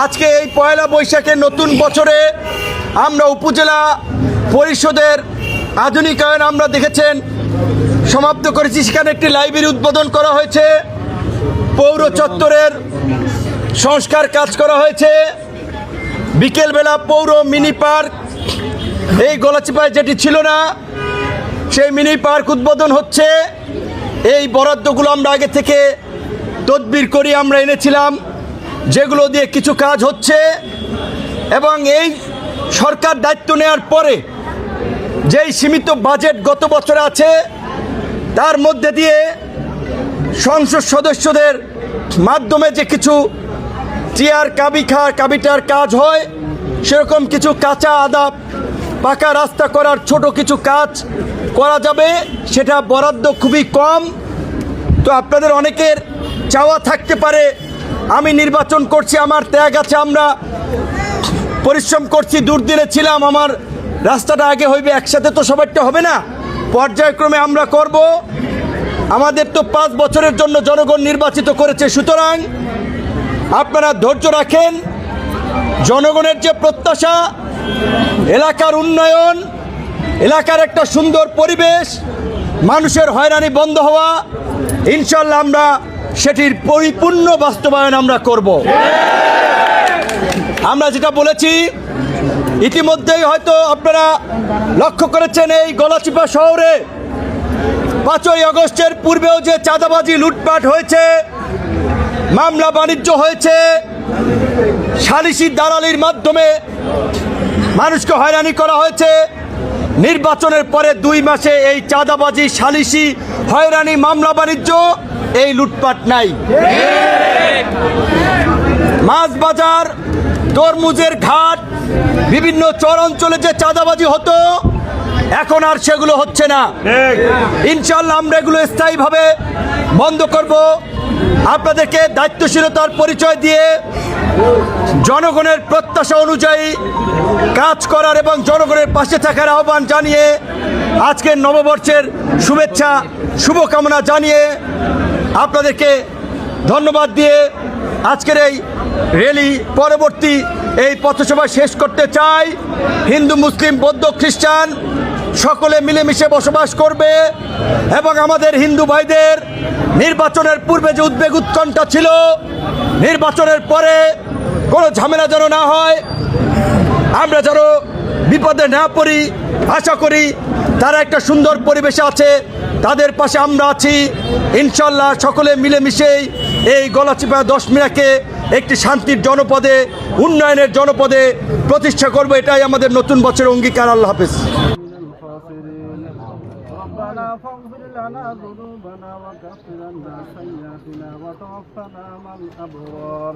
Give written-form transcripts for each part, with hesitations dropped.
আজকে এই পয়লা বৈশাখের নতুন বছরে আমরা উপজেলা পরিষদের আধুনিকায়ন আমরা দেখেছেন সমাপ্ত করেছি। সেখানে একটি লাইব্রেরি উদ্বোধন করা হয়েছে, পৌর চত্বরের সংস্কার কাজ করা হয়েছে, বিকেলবেলা পৌর মিনি পার্ক এই গলাচিপায় যেটি ছিল না সেই মিনি পার্ক উদ্বোধন হচ্ছে। এই বরাদ্দগুলো আমরা আগে থেকে তদবির করি আমরা এনেছিলাম, যেগুলো দিয়ে কিছু কাজ হচ্ছে। এবং এই সরকার দায়িত্ব নেওয়ার পরে যেই সীমিত বাজেট গত বছরে আছে তার মধ্যে দিয়ে সংসদ সদস্যদের মাধ্যমে যে কিছু চেয়ার কাবিটার কাজ হয়, সেরকম কিছু কাঁচা আদা পাকা রাস্তা করার ছোট কিছু কাজ করা যাবে, সেটা বরাদ্দ খুবই কম। তো আপনাদের অনেকের চাওয়া থাকতে পারে আমি নির্বাচন করছি, আমার ত্যাগ আছে, আমরা পরিশ্রম করছি, দুর্দিনে ছিলাম, আমার রাস্তাটা আগে হইবে। একসাথে তো সবারটা হবে না, পর্যায়ক্রমে আমরা করব। আমাদের তো 5 বছরের জন্য জনগণ নির্বাচিত করেছে, সুতরাং আপনারা ধৈর্য রাখেন। জনগণের যে প্রত্যাশা এলাকার উন্নয়ন, এলাকার একটা সুন্দর পরিবেশ, মানুষের হয়রানি বন্ধ হওয়া, ইনশাল্লাহ আমরা সেটির পরিপূর্ণ বাস্তবায়ন আমরা করব। আমরা যেটা বলেছি ইতিমধ্যেই হয়তো আপনারা লক্ষ্য করেছেন, এই গলাচিপা শহরে 5ই আগস্টের পূর্বেও যে চাঁদাবাজি লুটপাট হয়েছে, মামলা বাণিজ্য হয়েছে, সালিসি দালালির মাধ্যমে মানুষকে হয়রানি করা হয়েছে। নির্বাচনের পরে 2 মাসে এই চাঁদাবাজি, সালিসি, হয়রানি, মামলা বাণিজ্য, এই লুটপাট নাই। মাছ বাজার, তরমুজের ঘাট, বিভিন্ন চর অঞ্চলে যে চাঁদাবাজি হতো এখন আর সেগুলো হচ্ছে না। ইনশাআল্লাহ আমরা এগুলো স্থায়ীভাবে বন্ধ করব। আপনাদেরকে দায়িত্বশীলতার পরিচয় দিয়ে জনগণের প্রত্যাশা অনুযায়ী কাজ করার এবং জনগণের পাশে থাকার আহ্বান জানিয়ে আজকের নববর্ষের শুভেচ্ছা শুভকামনা জানিয়ে আপনাদেরকে ধন্যবাদ দিয়ে আজকের এই র্যালি পরবর্তী এই পথসভা শেষ করতে চাই। হিন্দু, মুসলিম, বৌদ্ধ, খ্রিস্টান সকলে মিলেমিশে বসবাস করবে এবং আমাদের হিন্দু ভাইদের নির্বাচনের পূর্বে যে উদ্বেগ উৎকণ্ঠা ছিল, নির্বাচনের পরে কোনো ঝামেলা যেন না হয়, আমরা যেন বিপদে না পড়ি, আশা করি তারা একটা সুন্দর পরিবেশে আছে, তাদের পাশে আমরা আছি। ইনশাল্লাহ সকলে মিলেমিশেই এই গলাচিপা 10 মিনাকে একটি শান্তির জনপদে, উন্নয়নের জনপদে প্রতিষ্ঠা করব, এটাই আমাদের নতুন বছরের অঙ্গীকার। আল্লাহ হাফেজ। ربنا فاغفر لنا ذنوبنا وكفر عنا سيئاتنا وتوفنا مع الأبرار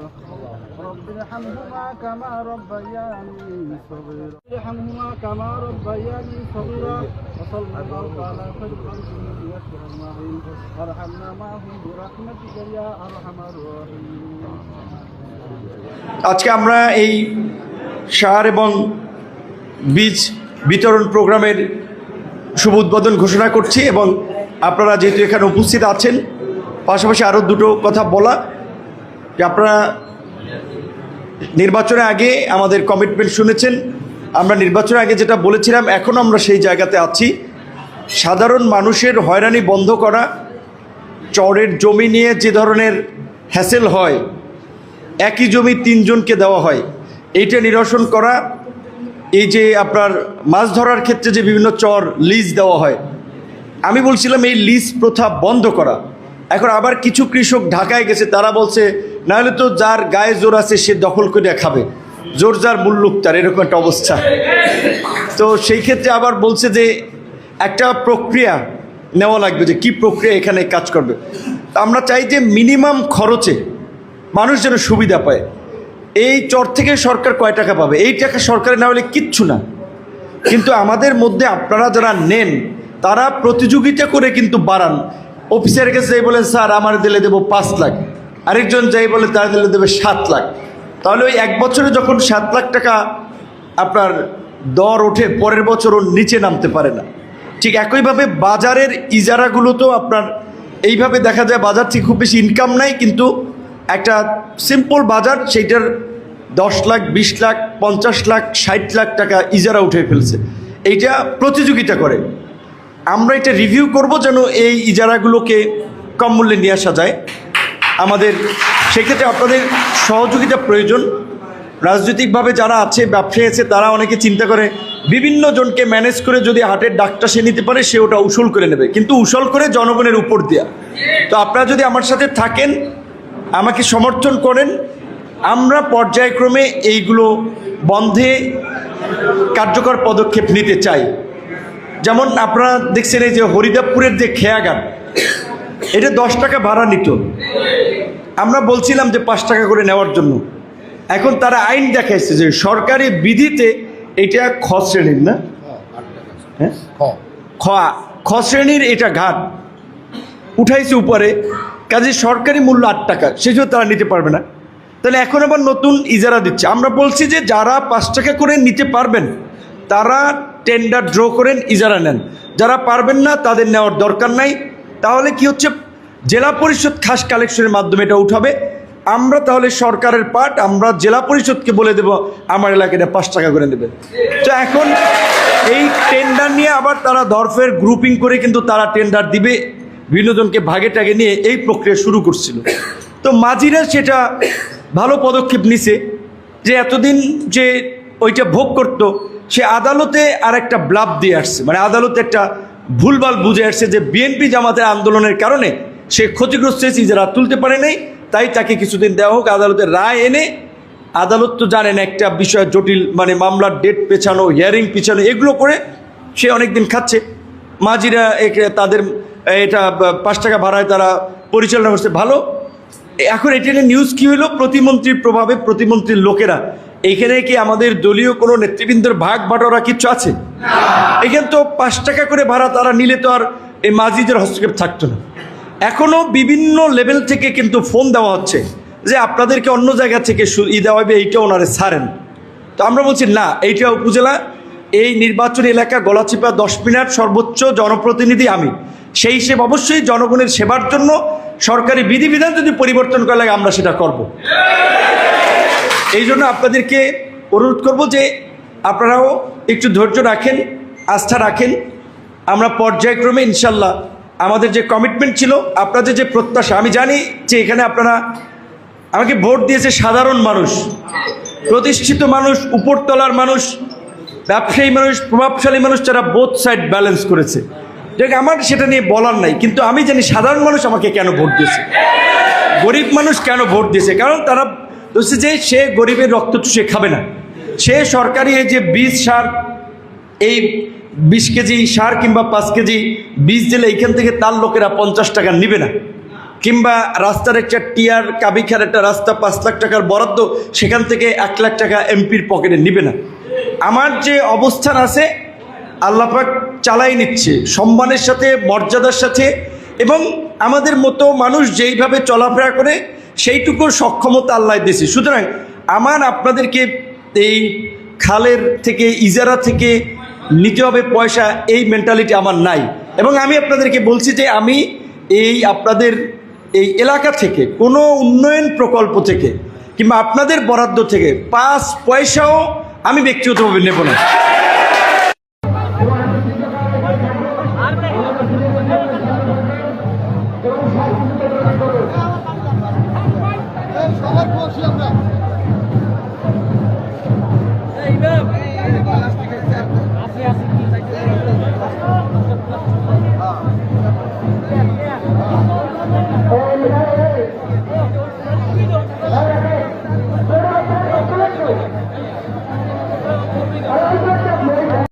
رب ارحمهما كما ربياني صغيرا وصلى الله على خير خلقه أجمعين وارحمنا معهم برحمتك يا أرحم الراحمين। আজকে আমরা এই সার এবং বীজ বিতরণ প্রোগ্রামের শুভ উদ্বোধন ঘোষণা করছি এবং আপনারা যেহেতু এখানে উপস্থিত আছেন, পাশাপাশি আরও দুটো কথা বলা যে আপনারা নির্বাচনের আগে আমাদের কমিটমেন্ট শুনেছেন। আমরা নির্বাচনের আগে যেটা বলেছিলাম এখনও আমরা সেই জায়গাতে আছি। সাধারণ মানুষের হয়রানি বন্ধ করা, চরের জমি নিয়ে যে ধরনের হ্যাসেল হয়, একই জমি 3 জনকে দেওয়া হয়, এইটা নিরসন করা। এই যে আপনার মাছ ধরার ক্ষেত্রে যে বিভিন্ন চর লিজ দেওয়া হয়, আমি বলছিলাম এই লিজ প্রথা বন্ধ করা। এখন আবার কিছু কৃষক ঢাকায় গেছে, তারা বলছে নাহলে তো যার গায়ে জোর আছে সে দখল করে খাবে, জোর যার মুল্লুক তার, এরকম একটা অবস্থা। তো সেই ক্ষেত্রে আবার বলছে যে একটা প্রক্রিয়া নেওয়া লাগবে, যে কী প্রক্রিয়া এখানে কাজ করবে। আমরা চাই যে মিনিমাম খরচে মানুষ যেন সুবিধা পায়। এই চর থেকে সরকার কয় টাকা পাবে? এই টাকা সরকারের না হলে কিচ্ছু না। কিন্তু আমাদের মধ্যে আপনারা যারা নেন তারা প্রতিযোগিতা করে কিন্তু বাড়ান। অফিসারের কাছে যাই বলেন স্যার আমার দিলে দেবো 5 লাখ, আরেকজন যাই বলে তার দিলে দেবে 7 লাখ। তাহলে ওই 1 বছরে যখন 7 লাখ টাকা আপনার দর ওঠে, পরের বছর ওর নিচে নামতে পারে না। ঠিক একইভাবে বাজারের ইজারাগুলো তো আপনার এইভাবে দেখা যায় বাজার থেকে খুব বেশি ইনকাম নাই, কিন্তু একটা সিম্পল বাজার সেইটার 10 লাখ 20 লাখ 50 লাখ 60 লাখ টাকা ইজারা উঠে ফেলছে। এইটা প্রতিযোগিতা করে। আমরা এটা রিভিউ করব যেন এই ইজারাগুলোকে কম মূল্যে নিয়ে আসা যায়। আমাদের সেক্ষেত্রে আপনাদের সহযোগিতা প্রয়োজন। রাজনৈতিকভাবে যারা আছে, ব্যবসায়ী আছে, তারা অনেকে চিন্তা করে বিভিন্ন জনকে ম্যানেজ করে যদি হাটের ডাকটা সে নিতে পারে সে ওটা উসুল করে নেবে, কিন্তু উসুল করে জনগণের উপর দেয়া। তো আপনারা যদি আমার সাথে থাকেন, আমাকে সমর্থন করেন, আমরা পর্যায়ক্রমে এইগুলো বন্ধে কার্যকর পদক্ষেপ নিতে চাই। যেমন আপনারা দেখছেন এই যে হরিদাবপুরের যে খেয়াঘাট, এটা 10 টাকা ভাড়া নিত। আমরা বলছিলাম যে 5 টাকা করে নেওয়ার জন্য। এখন তারা আইন দেখাইছে যে সরকারি বিধিতে এটা খ শ্রেণীর, না হ্যাঁ খ শ্রেণীর এটা ঘাট উঠাইছে উপরে, কাজে সরকারি মূল্য 8 টাকা, সেজন্য তারা নিতে পারবে না। তাহলে এখন আবার নতুন ইজারা দিচ্ছে। আমরা বলছি যে যারা 5 টাকা করে নিতে পারবেন তারা টেন্ডার ড্র করেন, ইজারা নেন। যারা পারবেন না তাদের নেওয়ার দরকার নাই। তাহলে কি হচ্ছে, জেলা পরিষদ খাস কালেকশনের মাধ্যমে এটা উঠাবে। আমরা তাহলে সরকারের পার্ট, আমরা জেলা পরিষদকে বলে দেব আমার এলাকাটা 5 টাকা করে নেবে। তো এখন এই টেন্ডার নিয়ে আবার তারা দরফের গ্রুপিং করে কিন্তু তারা টেন্ডার দিবে, বিভিন্নজনকে ভাগে টাগে নিয়ে এই প্রক্রিয়া শুরু করছিল। তো মাঝিরা সেটা ভালো পদক্ষেপ নিছে যে এতদিন যে ওইটা ভোগ করতো, সে আদালতে আর একটা ব্লাব দিয়ে আসছে, মানে আদালতে একটা ভুলভাল বুঝে আসছে যে বিএনপি জামাতের আন্দোলনের কারণে সে ক্ষতিগ্রস্ত হয়েছে, যারা তুলতে পারে নাই, তাই তাকে কিছুদিন দেওয়া হোক। আদালতের রায় এনে, আদালত তো জানেন একটা বিষয় জটিল, মানে মামলার ডেট পেছানো, হিয়ারিং পেছানো, এগুলো করে সে অনেক দিন খাচ্ছে। মাঝিরা তাদের এটা 5 টাকা ভাড়ায় তারা পরিচালনা করছে, ভালো। এখন এটা নিউজ কী হলো, প্রতিমন্ত্রীর প্রভাবে প্রতিমন্ত্রীর লোকেরা, এইখানে কি আমাদের দলীয় কোনো নেতৃবৃন্দের ভাগ বাটোয়ারা কিচ্ছু আছে? এখানে তো 5 টাকা করে ভাড়া তারা নিলে তো আর এই মাঝিদের হস্তক্ষেপ থাকতো না। এখনও বিভিন্ন লেভেল থেকে কিন্তু ফোন দেওয়া হচ্ছে যে আপনাদেরকে অন্য জায়গা থেকে দেওয়া হবে, এইটা ওনারে ছাড়েন। তো আমরা বলছি না, এইটা উপজেলা, এই নির্বাচনী এলাকা গলাচিপা 10 মিনিট সর্বোচ্চ জনপ্রতিনিধি আমি, সেই হিসেবে অবশ্যই জনগণের সেবার জন্য সরকারি বিধিবিধান যদি পরিবর্তন করা লাগে আমরা সেটা করব। এই জন্য আপনাদেরকে অনুরোধ করব যে আপনারাও একটু ধৈর্য রাখেন, আস্থা রাখেন। আমরা পর্যায়ক্রমে ইনশাল্লাহ আমাদের যে কমিটমেন্ট ছিল, আপনাদের যে প্রত্যাশা, আমি জানি যে এখানে আপনারা আমাকে ভোট দিয়েছে সাধারণ মানুষ, প্রতিষ্ঠিত মানুষ, উপরতলার মানুষ, ব্যবসায়ী মানুষ, প্রভাবশালী মানুষ, যারা বোথ সাইড ব্যালেন্স করেছে। দেখ আমার সেটা নিয়ে বলার নাই, কিন্তু আমি জানি সাধারণ মানুষ আমাকে কেন ভোট দিয়েছে, গরিব মানুষ কেন ভোট দিয়েছে। কারণ তারা বলছে যে সে গরিবের রক্ত চুষে খাবে না, সে সরকারি এই যে বীজ সার, এই 20 কেজি সার কিংবা 5 কেজি বীজ দিলে এইখান থেকে তার লোকেরা 50 টাকা নিবে না। কিংবা রাস্তার একটা টিয়ার কাবিখার একটা রাস্তা 5 লাখ টাকার বরাদ্দ, সেখান থেকে 1 লাখ টাকা এমপির পকেটে নিবে না। আমার যে অবস্থান আছে আল্লাহ পাক চালাই নিচ্ছে সম্মানের সাথে, মর্যাদার সাথে, এবং আমাদের মতো মানুষ যেইভাবে চলাফেরা করে সেইটুকু সক্ষমতা আল্লাহ দিয়েছে। সুতরাং আমার আপনাদেরকে এই খালের থেকে, ইজারা থেকে নিতে হবে পয়সা, এই মেন্টালিটি আমার নাই। এবং আমি আপনাদেরকে বলছি যে আমি এই আপনাদের এই এলাকা থেকে কোনো উন্নয়ন প্রকল্প থেকে কিংবা আপনাদের বরাদ্দ থেকে 5 পয়সাও আমি ব্যক্তিগতভাবে নেব না।